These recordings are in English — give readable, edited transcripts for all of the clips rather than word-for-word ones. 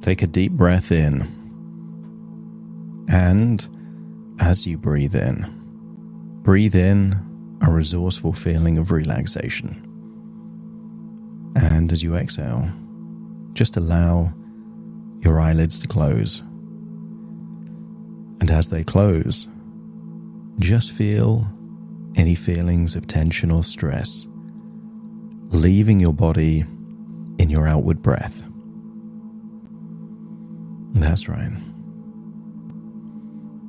Take a deep breath in. And as you breathe in a resourceful feeling of relaxation. And as you exhale, just allow your eyelids to close. And as they close, just feel any feelings of tension or stress leaving your body in your outward breath. That's right.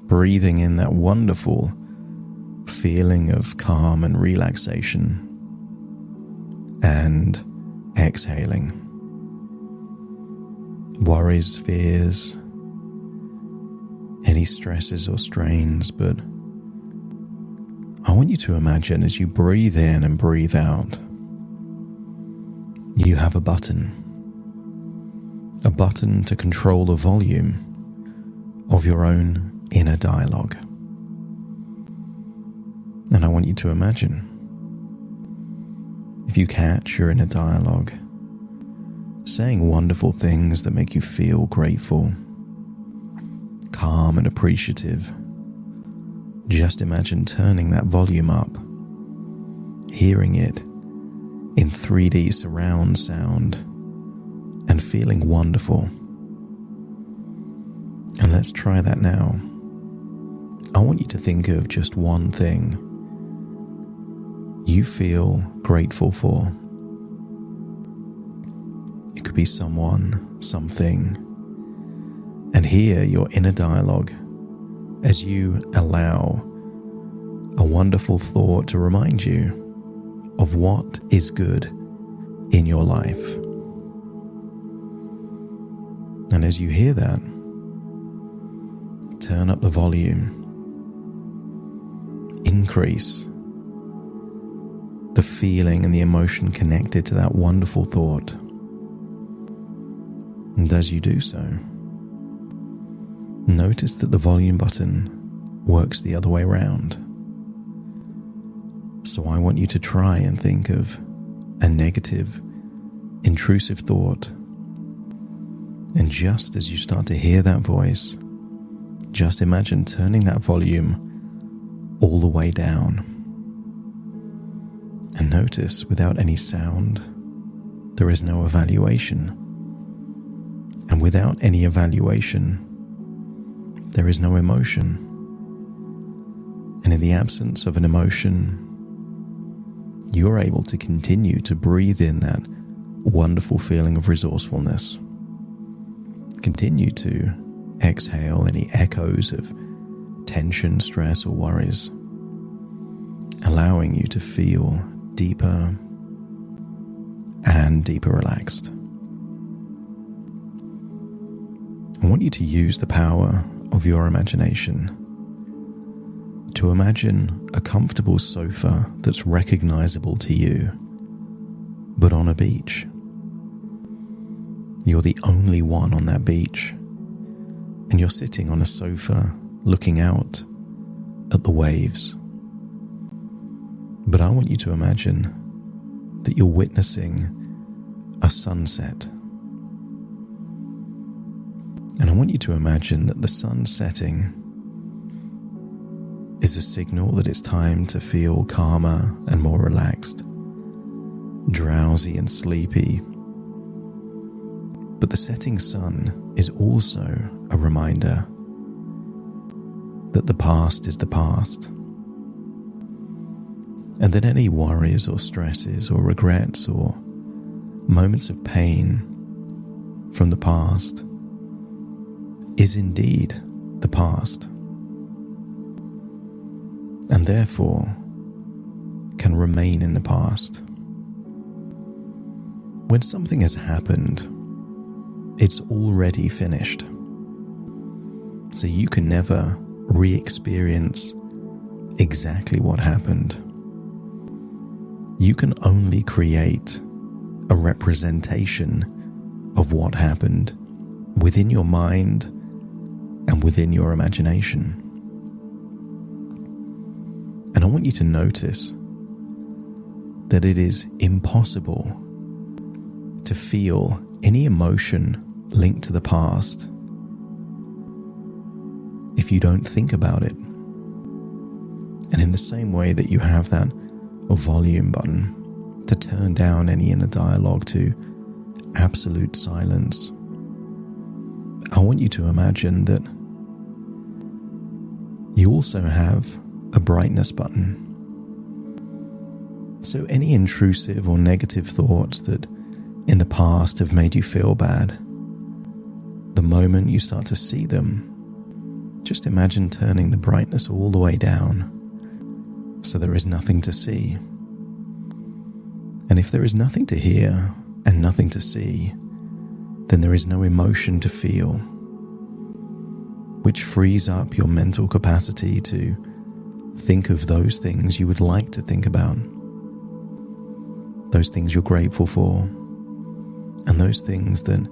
Breathing in that wonderful feeling of calm and relaxation, and exhaling worries, fears, any stresses or strains. But I want you to imagine, as you breathe in and breathe out, you have a button to control the volume of your own inner dialogue. And I want you to imagine, if you catch your inner dialogue saying wonderful things that make you feel grateful, calm and appreciative, just imagine turning that volume up, hearing it in 3D surround sound, and feeling wonderful. And let's try that now. I want you to think of just one thing you feel grateful for. It could be someone, something, and hear your inner dialogue as you allow a wonderful thought to remind you of what is good in your life. And as you hear that, turn up the volume, increase the feeling and the emotion connected to that wonderful thought. And as you do so, notice that the volume button works the other way around. So I want you to try and think of a negative, intrusive thought. And just as you start to hear that voice, just imagine turning that volume all the way down. And notice, without any sound, there is no evaluation. And without any evaluation, there is no emotion. And in the absence of an emotion, you're able to continue to breathe in that wonderful feeling of resourcefulness. Continue to exhale any echoes of tension, stress, or worries, allowing you to feel deeper and deeper relaxed. I want you to use the power of your imagination to imagine a comfortable sofa that's recognizable to you, but on a beach. You're the only one on that beach, and you're sitting on a sofa looking out at the waves. But I want you to imagine that you're witnessing a sunset. And I want you to imagine that the sun setting is a signal that it's time to feel calmer and more relaxed, drowsy and sleepy. But the setting sun is also a reminder that the past is the past, and that any worries or stresses or regrets or moments of pain from the past is indeed the past, and therefore can remain in the past. When something has happened, it's already finished. So you can never re-experience exactly what happened. You can only create a representation of what happened within your mind and within your imagination. And I want you to notice that it is impossible to feel any emotion linked to the past if you don't think about it. And in the same way that you have that volume button to turn down any inner dialogue to absolute silence, I want you to imagine that you also have a brightness button. So any intrusive or negative thoughts that in the past have made you feel bad, the moment you start to see them, just imagine turning the brightness all the way down so there is nothing to see. And if there is nothing to hear and nothing to see, then there is no emotion to feel, which frees up your mental capacity to think of those things you would like to think about, those things you're grateful for, and those things that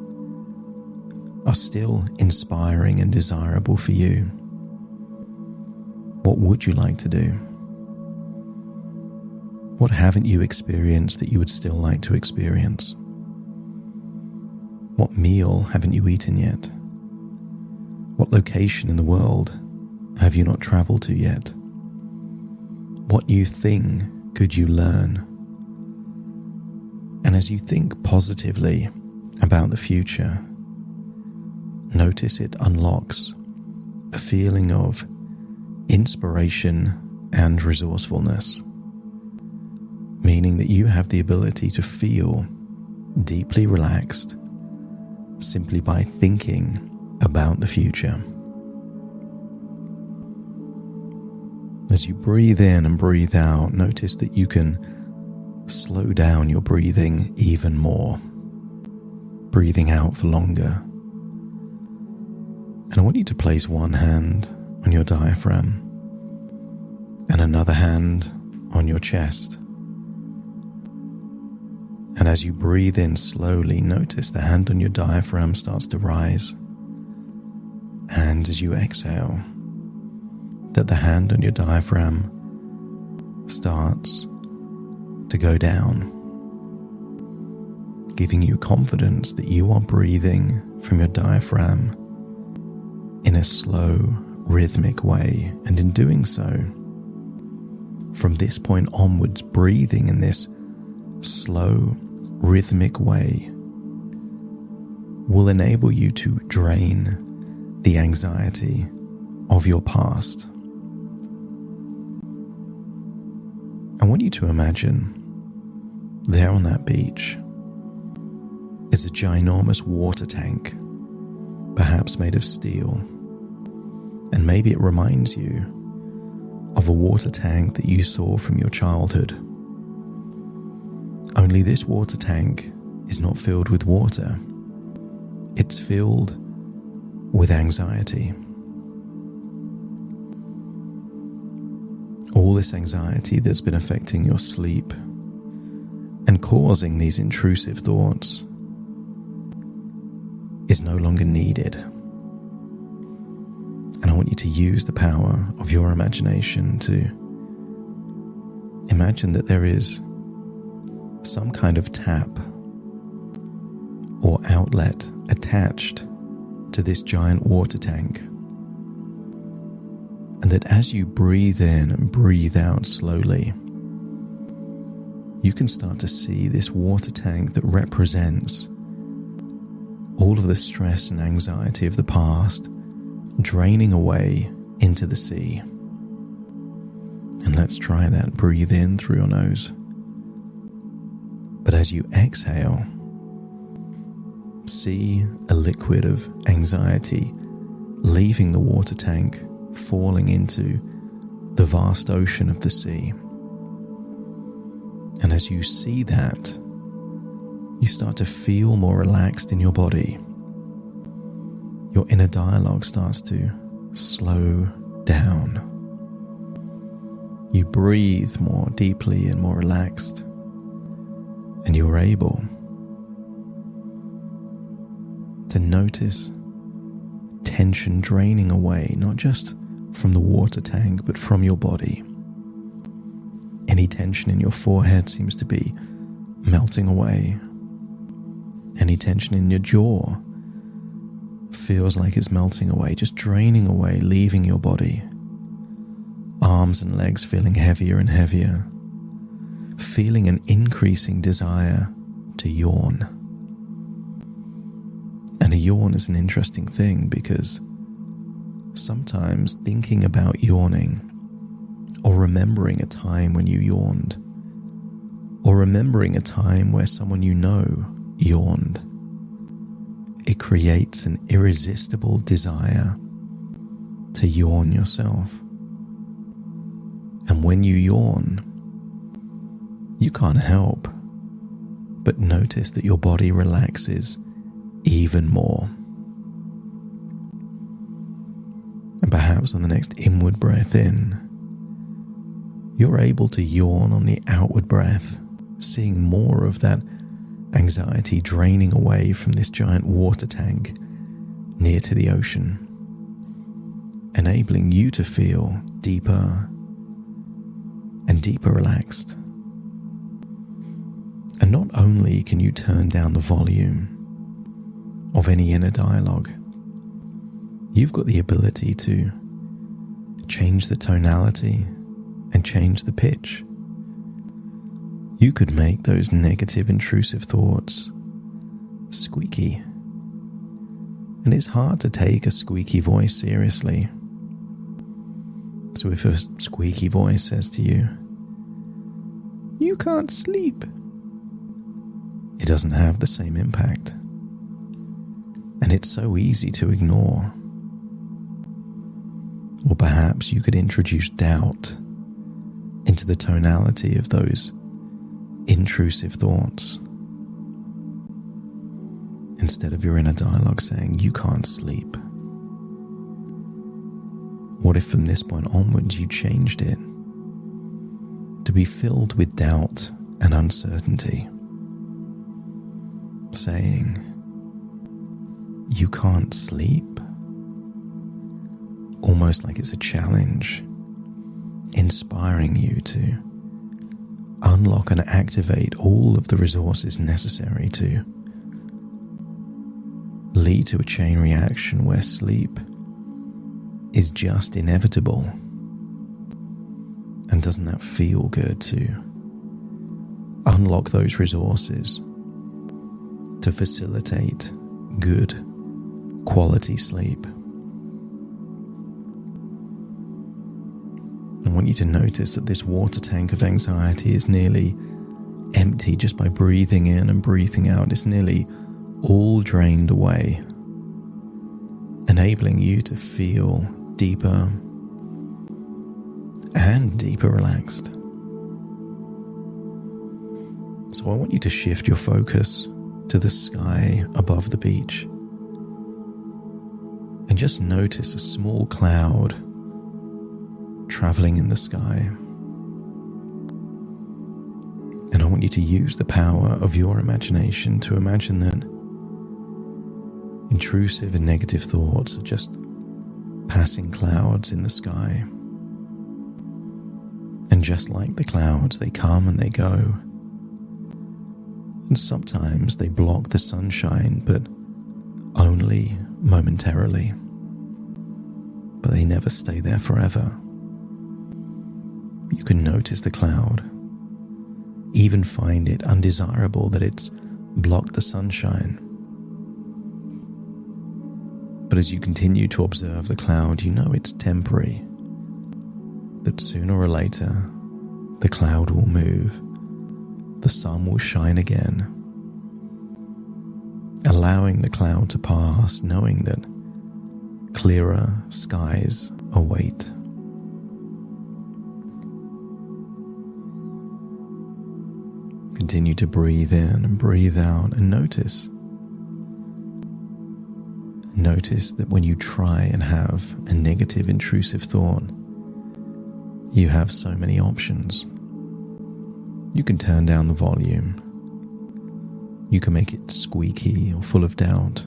are still inspiring and desirable for you. What would you like to do? What haven't you experienced that you would still like to experience? What meal haven't you eaten yet? What location in the world have you not traveled to yet? What new thing could you learn? And as you think positively about the future, notice it unlocks a feeling of inspiration and resourcefulness, meaning that you have the ability to feel deeply relaxed simply by thinking about the future. As you breathe in and breathe out, notice that you can slow down your breathing even more, breathing out for longer. And I want you to place one hand on your diaphragm and another hand on your chest. And as you breathe in slowly, notice the hand on your diaphragm starts to rise. And as you exhale, that the hand on your diaphragm starts to go down, giving you confidence that you are breathing from your diaphragm in a slow, rhythmic way. And in doing so, from this point onwards, breathing in this slow, rhythmic way will enable you to drain the anxiety of your past. I want you to imagine there on that beach is a ginormous water tank, perhaps made of steel, and maybe it reminds you of a water tank that you saw from your childhood. Only this water tank is not filled with water. It's filled with anxiety. All this anxiety that's been affecting your sleep and causing these intrusive thoughts is no longer needed. And I want you to use the power of your imagination to imagine that there is some kind of tap or outlet attached to this giant water tank. And that as you breathe in and breathe out slowly, you can start to see this water tank that represents all of the stress and anxiety of the past draining away into the sea. And let's try that. Breathe in through your nose. But as you exhale, see a liquid of anxiety leaving the water tank, falling into the vast ocean of the sea. And as you see that, you start to feel more relaxed in your body. Your inner dialogue starts to slow down. You breathe more deeply and more relaxed, and you're able to notice tension draining away, not just from the water tank, but from your body. Any tension in your forehead seems to be melting away. Any tension in your jaw feels like it's melting away, just draining away, leaving your body. Arms and legs feeling heavier and heavier, feeling an increasing desire to yawn. And a yawn is an interesting thing because sometimes thinking about yawning, or remembering a time when you yawned, or remembering a time where someone you know yawned, it creates an irresistible desire to yawn yourself. And when you yawn, you can't help but notice that your body relaxes even more. And perhaps on the next inward breath in, you're able to yawn on the outward breath, seeing more of that anxiety draining away from this giant water tank near to the ocean, enabling you to feel deeper and deeper relaxed. And not only can you turn down the volume of any inner dialogue, you've got the ability to change the tonality and change the pitch. You could make those negative, intrusive thoughts squeaky. And it's hard to take a squeaky voice seriously. So if a squeaky voice says to you, "You can't sleep," it doesn't have the same impact. And it's so easy to ignore. Or perhaps you could introduce doubt into the tonality of those intrusive thoughts. Instead of your inner dialogue saying, "You can't sleep," what if from this point onwards you changed it to be filled with doubt and uncertainty, saying, "You can't sleep," almost like it's a challenge, inspiring you to unlock and activate all of the resources necessary to lead to a chain reaction where sleep is just inevitable. And doesn't that feel good to unlock those resources to facilitate good quality sleep? I want you to notice that this water tank of anxiety is nearly empty just by breathing in and breathing out. It's nearly all drained away, enabling you to feel deeper and deeper relaxed. So I want you to shift your focus to the sky above the beach and just notice a small cloud traveling in the sky. And I want you to use the power of your imagination to imagine that intrusive and negative thoughts are just passing clouds in the sky. And just like the clouds, they come and they go. And sometimes they block the sunshine, but only momentarily. But they never stay there forever. You can notice the cloud, even find it undesirable that it's blocked the sunshine. But as you continue to observe the cloud, you know it's temporary, that sooner or later the cloud will move, the sun will shine again, allowing the cloud to pass, knowing that clearer skies await. Continue to breathe in and breathe out and notice. Notice that when you try and have a negative, intrusive thought, you have so many options. You can turn down the volume. You can make it squeaky or full of doubt.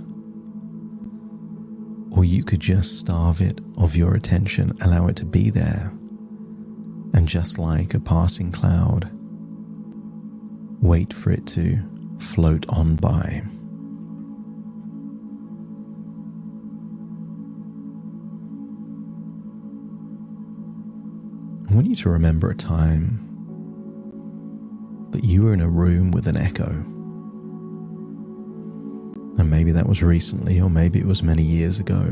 Or you could just starve it of your attention, allow it to be there, and just like a passing cloud, wait for it to float on by. want you to remember a time that you were in a room with an echo. And maybe that was recently, or maybe it was many years ago.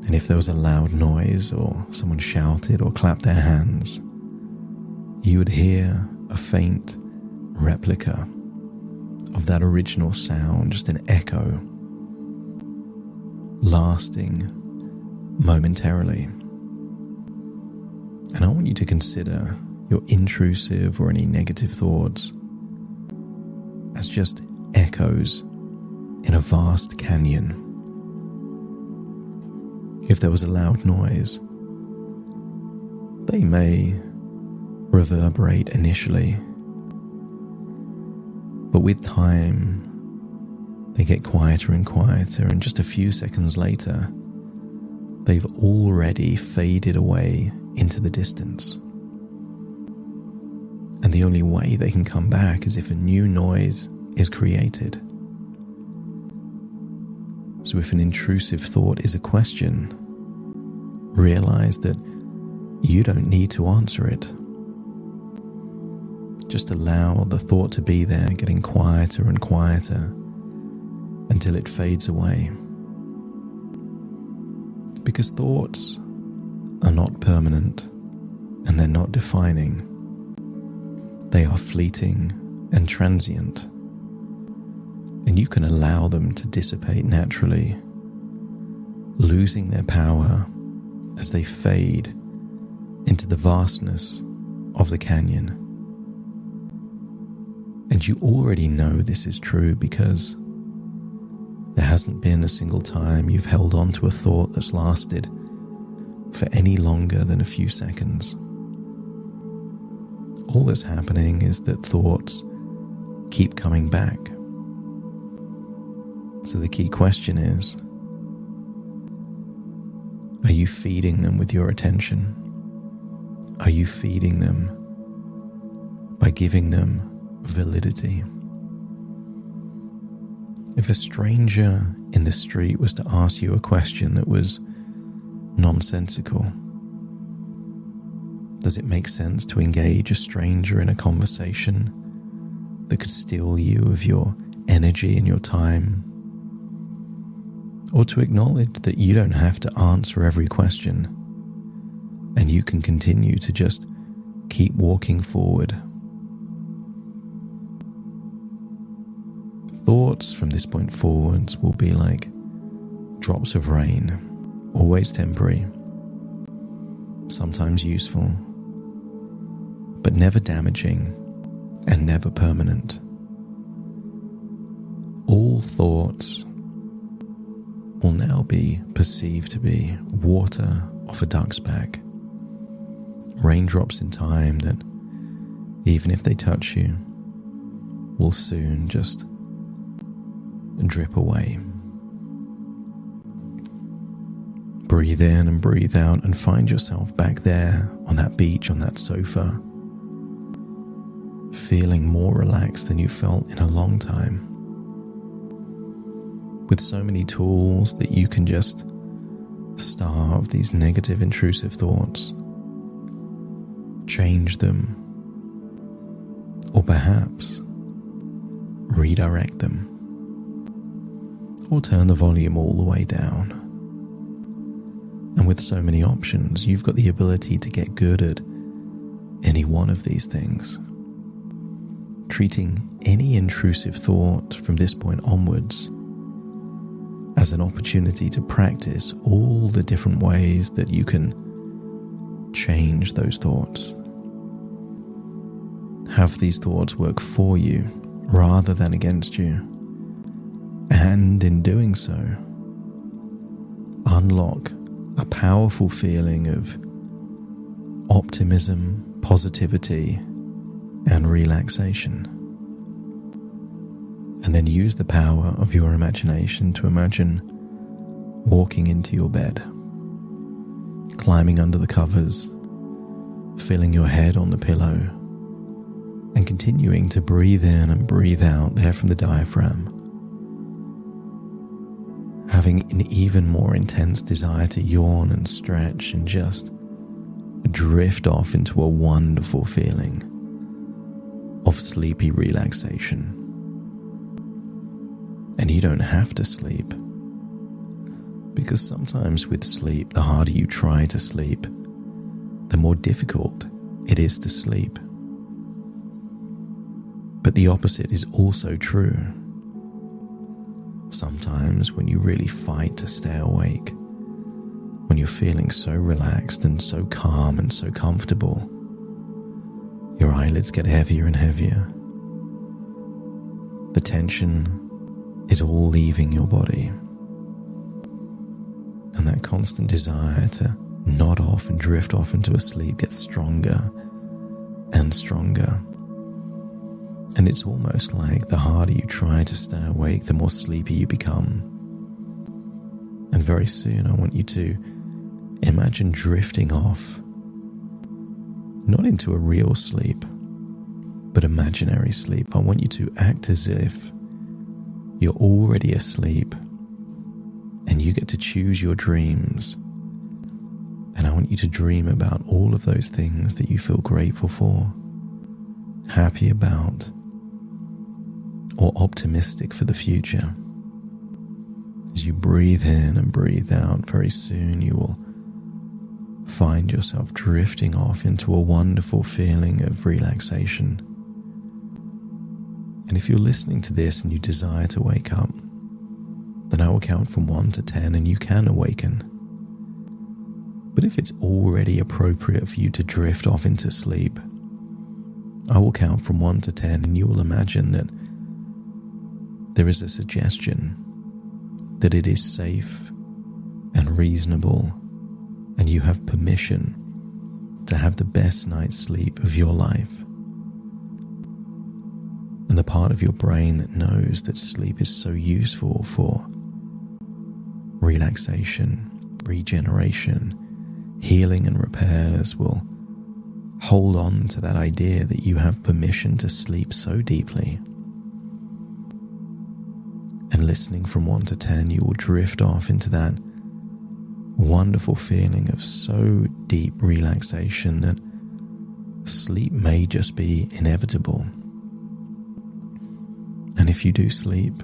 And if there was a loud noise, or someone shouted or clapped their hands, you would hear a faint replica of that original sound, just an echo, lasting momentarily. And I want you to consider your intrusive or any negative thoughts as just echoes in a vast canyon. If there was a loud noise, they may reverberate initially, but with time they get quieter and quieter, and just a few seconds later they've already faded away into the distance. And the only way they can come back is if a new noise is created. So if an intrusive thought is a question, realize that you don't need to answer it. Just allow the thought to be there, getting quieter and quieter until it fades away. Because thoughts are not permanent, and they're not defining. They are fleeting and transient, and you can allow them to dissipate naturally, losing their power as they fade into the vastness of the canyon. And you already know this is true because there hasn't been a single time you've held on to a thought that's lasted for any longer than a few seconds. All that's happening is that thoughts keep coming back. So the key question is, are you feeding them with your attention? Are you feeding them by giving them validity? If a stranger in the street was to ask you a question that was nonsensical, does it make sense to engage a stranger in a conversation that could steal you of your energy and your time? Or to acknowledge that you don't have to answer every question and you can continue to just keep walking forward? Thoughts from this point forwards will be like drops of rain, always temporary, sometimes useful, but never damaging and never permanent. All thoughts will now be perceived to be water off a duck's back, raindrops in time that, even if they touch you, will soon just drip away. Breathe in and breathe out and find yourself back there on that beach, on that sofa, feeling more relaxed than you felt in a long time, with so many tools that you can just starve these negative intrusive thoughts, change them, or perhaps redirect them, or turn the volume all the way down. And with so many options, you've got the ability to get good at any one of these things, treating any intrusive thought from this point onwards as an opportunity to practice all the different ways that you can change those thoughts. Have these thoughts work for you rather than against you. And in doing so, unlock a powerful feeling of optimism, positivity, and relaxation. And then use the power of your imagination to imagine walking into your bed, climbing under the covers, feeling your head on the pillow, and continuing to breathe in and breathe out there from the diaphragm. having an even more intense desire to yawn and stretch and just drift off into a wonderful feeling of sleepy relaxation. And you don't have to sleep, because sometimes with sleep, the harder you try to sleep, the more difficult it is to sleep. But the opposite is also true. Sometimes when you really fight to stay awake, when you're feeling so relaxed and so calm and so comfortable, your eyelids get heavier and heavier. The tension is all leaving your body. And that constant desire to nod off and drift off into a sleep gets stronger and stronger. And it's almost like the harder you try to stay awake, the more sleepy you become. And very soon I want you to imagine drifting off, not into a real sleep, but imaginary sleep. I want you to act as if you're already asleep and you get to choose your dreams. And I want you to dream about all of those things that you feel grateful for, happy about, or optimistic for the future. As you breathe in and breathe out, very soon you will find yourself drifting off into a wonderful feeling of relaxation. And if you're listening to this and you desire to wake up, then I will count from 1 to 10 and you can awaken. But if it's already appropriate for you to drift off into sleep, I will count from 1 to 10 and you will imagine that there is a suggestion that it is safe and reasonable and you have permission to have the best night's sleep of your life. And the part of your brain that knows that sleep is so useful for relaxation, regeneration, healing and repairs will hold on to that idea that you have permission to sleep so deeply. And listening from 1 to 10, you will drift off into that wonderful feeling of so deep relaxation that sleep may just be inevitable. And if you do sleep,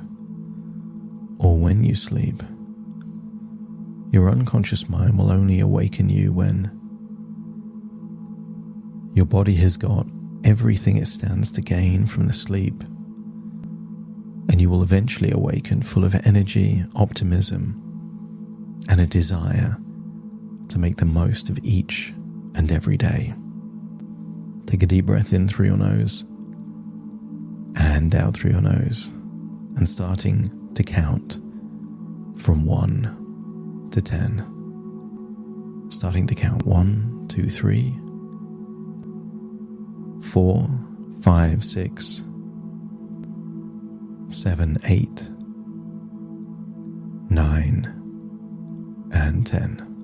or when you sleep, your unconscious mind will only awaken you when your body has got everything it stands to gain from the sleep. And you will eventually awaken full of energy, optimism, and a desire to make the most of each and every day. Take a deep breath in through your nose and out through your nose, and starting to count from 1 to 10. Starting to count 1, 2, 3, 4, 5, 6, 7, 8, 9, and 10.